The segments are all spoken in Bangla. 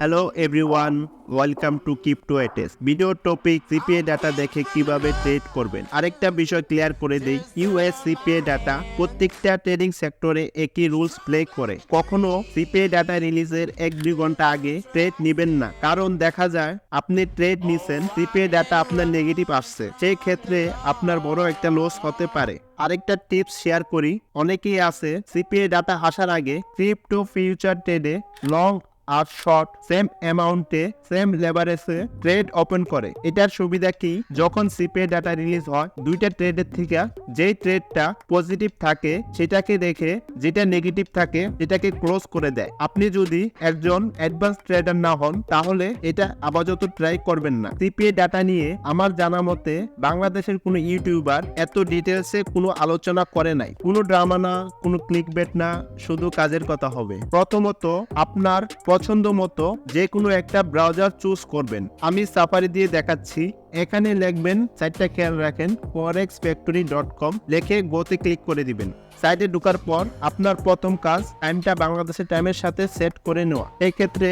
হ্যালো এভরিওয়ান, ওয়েলকাম টু ক্রিপ্টোএটেস। ভিডিও টপিক সিপিআই ডাটা দেখে কিভাবে ট্রেড করবেন। আরেকটা বিষয় ক্লিয়ার করে দেই, ইউএস সিপিআই ডাটা প্রত্যেকটা ট্রেডিং সেক্টরে একই রুলস প্লে করে। কখনো সিপিআই ডাটা রিলিজের 1-2 ঘন্টা আগে ট্রেড নেবেন না, কারণ দেখা যায় আপনি ট্রেড নিছেন, সিপিআই ডাটা আপনার নেগেটিভ আসছে, সেই ক্ষেত্রে আপনার বড় একটা লস হতে পারে। আরেকটা টিপস শেয়ার করি, অনেকেই আছে সিপিআই ডাটা আসার আগে ক্রিপ্টো ফিউচার ট্রেডে লং আর শর্ট সেম অ্যামাউন্টে সেম লেভারেজে ট্রেড ওপেন করে। এটার সুবিধা কি, যখন সিপিআই ডাটা রিলিজ হয় দুইটা ট্রেডের থেকে যেই ট্রেডটা পজিটিভ থাকে সেটাকে দেখে, যেটা নেগেটিভ থাকে সেটাকে ক্লোজ করে দেয়। আপনি যদি একজন অ্যাডভান্স ট্রেডার না হন তাহলে এটা আপাতত ট্রাই করবেন না। সিপিআই ডাটা নিয়ে আমার জানা মতে বাংলাদেশের কোনো ইউটিউবার এত ডিটেলসে কোনো আলোচনা করে নাই। কোনো ড্রামা না, কোনো ক্লিকবেট না, শুধু কাজের কথা হবে। প্রথমত আপনার পছন্দ মতো যে কোনো একটা ব্রাউজার চুজ করবেন। আমি সাফারি দিয়ে দেখাচ্ছি। এখানে লিখবেন, সাইটটা খেয়াল রাখেন, forexfactory.com লিখে গোতে ক্লিক করে দিবেন। সাইটে ঢোকার পর আপনার প্রথম কাজ টাইমটা বাংলাদেশের টাইমের সাথে সেট করে নেওয়া। এই ক্ষেত্রে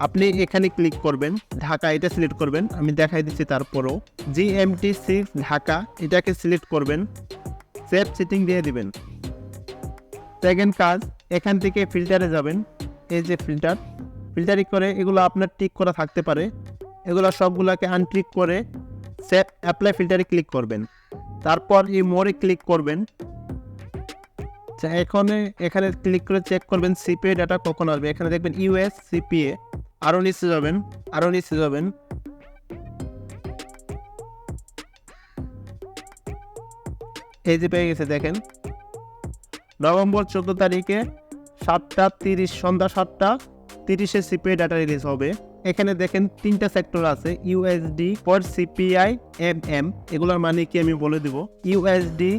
আপনি এখানে ক্লিক করবেন, ঢাকা এটা সিলেক্ট করবেন, আমি দেখাই দিচ্ছি। তারপরও GMT 6 ঢাকা এটাকে সিলেক্ট করবেন, সেভ সেটিং দিয়ে দিবেন। সেকেন্ড কাজ, এখান থেকে ফিল্টারে যাবেন। এই যে ফিল্টারিং করে এগুলো আপনার টিক করা থাকতে পারে, এগুলো সবগুলোকে আনটিক করে সেভ অ্যাপ্লাই ফিল্টারে ক্লিক করবেন। তারপর এই মোরে ক্লিক করবেন। এখানে ক্লিক করে চেক করবেন সিপিআই ডাটা কখন আসবে। এখানে দেখবেন ইউএস সিপিআই, আরও নিচে যাবেন, এই যে পেয়ে গেছে দেখেন, নভেম্বর 14 তারিখে 7:30 সন্ধ্যা 7:30 সিপিআই ডাটা রিলিজ হবে। এখানে দেখেন 3টা সেক্টর আছে, ইউএসডি ফর সিপিআই MM, এগুলোর মানে কি আমি বলে দিব। ইউএসডি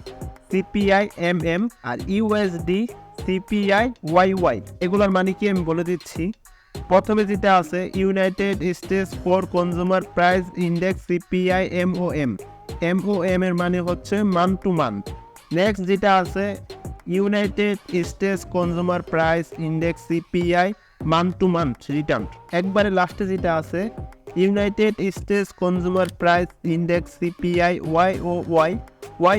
সিপিআই MM আর ইউএসডি সিপিআই YY, এগুলোর মানে কি আমি বলে দিচ্ছি। প্রথমে যেটা আছে United states for consumer price index CPI MOM এর মানে হচ্ছে মান্থ টু মান্থ। নেক্সট যেটা আছে United States consumer price index CPI month to month return. একবারে লাস্টে যেটা আছে United States consumer price index CPI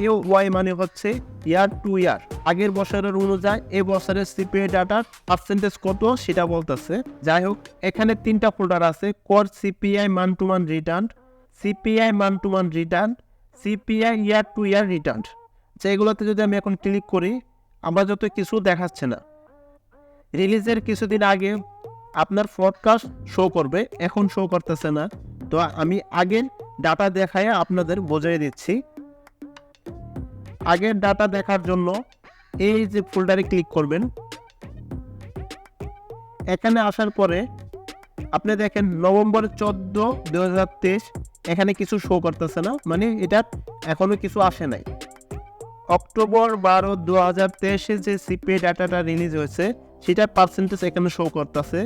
YOY মানে হচ্ছে ইয়ার টু ইয়ার, আগের বছরের অনুযায়ী এই বছরের সিপিআই ডাটার পার্সেন্টেজ কত সেটা বলতেছে। যাই হোক, এখানে 3টা ফোল্ডার আছে, core CPI month to month return, CPI month to month return, CPI year to year return. যেগুলোতে যদি আমি এখন ক্লিক করি আমরা যত কিছু দেখাচ্ছে না। রিলিজের কিছুদিন আগে আপনার ফরকাস্ট শো করবে, এখন শো করতেছে না। তো আমি আগের ডাটা দেখায় আপনাদের বোঝাই দিচ্ছি। আগের ডাটা দেখার জন্য এই যে ফোল্ডারে ক্লিক করবেন। এখানে আসার পরে আপনি দেখেন নভেম্বর 14, 2023 এখানে কিছু শো করতেছে না, মানে এটা এখনো কিছু আসে নাই। অক্টোবর 12, 2023 যে সিপিআই ডাটাটা রিলিজ হয়েছে সেটার পার্সেন্টেজ এখানে শো করতেছে।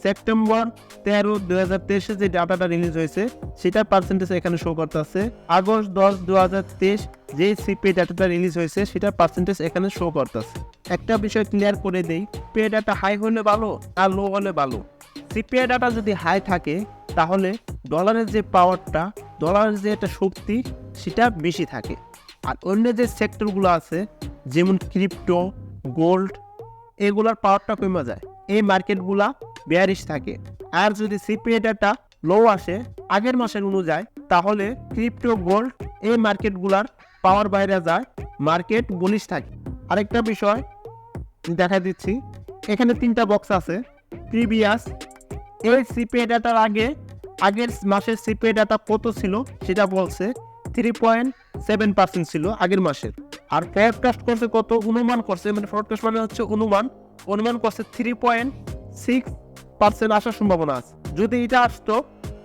সেপ্টেম্বর 13, 2023 যে ডাটাটা রিলিজ হয়েছে সেটার পার্সেন্টেজ এখানে শো করতেছে। আগস্ট 10, 2023 যে সিপিআই ডাটাটা রিলিজ হয়েছে সেটার পার্সেন্টেজ এখানে শো করতেছে। একটা বিষয় ক্লিয়ার করে দেই, সিপিআই ডাটা হাই হলে ভালো আর লো হলে ভালো। সিপিআই ডাটা যদি হাই থাকে তাহলে ডলারের যে পাওয়ারটা, ডলারের যে একটা শক্তি সেটা বেশি থাকে। আর অন্য যে সেক্টরগুলো আছে যেমন ক্রিপ্টো, গোল্ড, এগুলার পাওয়ারটা কমে যায়, এই মার্কেটগুলা বেয়ারিশ থাকে। আর যদি সিপিআই ডাটা লো আসে আগের মাসের অনুযায়ী তাহলে ক্রিপ্টো, গোল্ড এই মার্কেটগুলার পাওয়ার বাইরে যায়, মার্কেট বুলিশ থাকে। আরেকটা বিষয় দেখা দিচ্ছি, এখানে 3টা বক্স আছে। প্রিভিয়াস এই সিপিআই ডাটার আগের মাসের সিপিআই ডাটা কত ছিল সেটা বলছে 3.7% ছিল আগের মাসের। আর ফরকাস্ট করছে কত, অনুমান করছে, মানে ফরকাস্ট মানে হচ্ছে অনুমান করছে 3.6% আসার সম্ভাবনা আছে। যদি এটা আসতো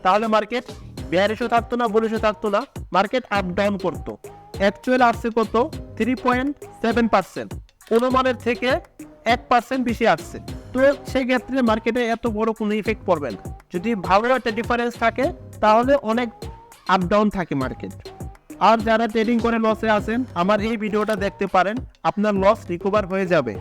তাহলে মার্কেট বেয়ারিশও থাকতো না, বুলিশও থাকতো না, মার্কেট আপ ডাউন করতো। অ্যাকচুয়ালি আসছে কত, 3.7%, অনুমানের থেকে 1% বেশি আসছে। তো সেই ক্ষেত্রে মার্কেটে এত বড় কোনো ইফেক্ট পড়বে না। যদি ভালো একটা ডিফারেন্স থাকে তাহলে অনেক আপ ডাউন থাকে মার্কেট। আর যারা ট্রেডিং করে লসে আছেন আমার এই ভিডিওটা দেখতে পারেন, আপনার লস রিকভার হয়ে যাবে।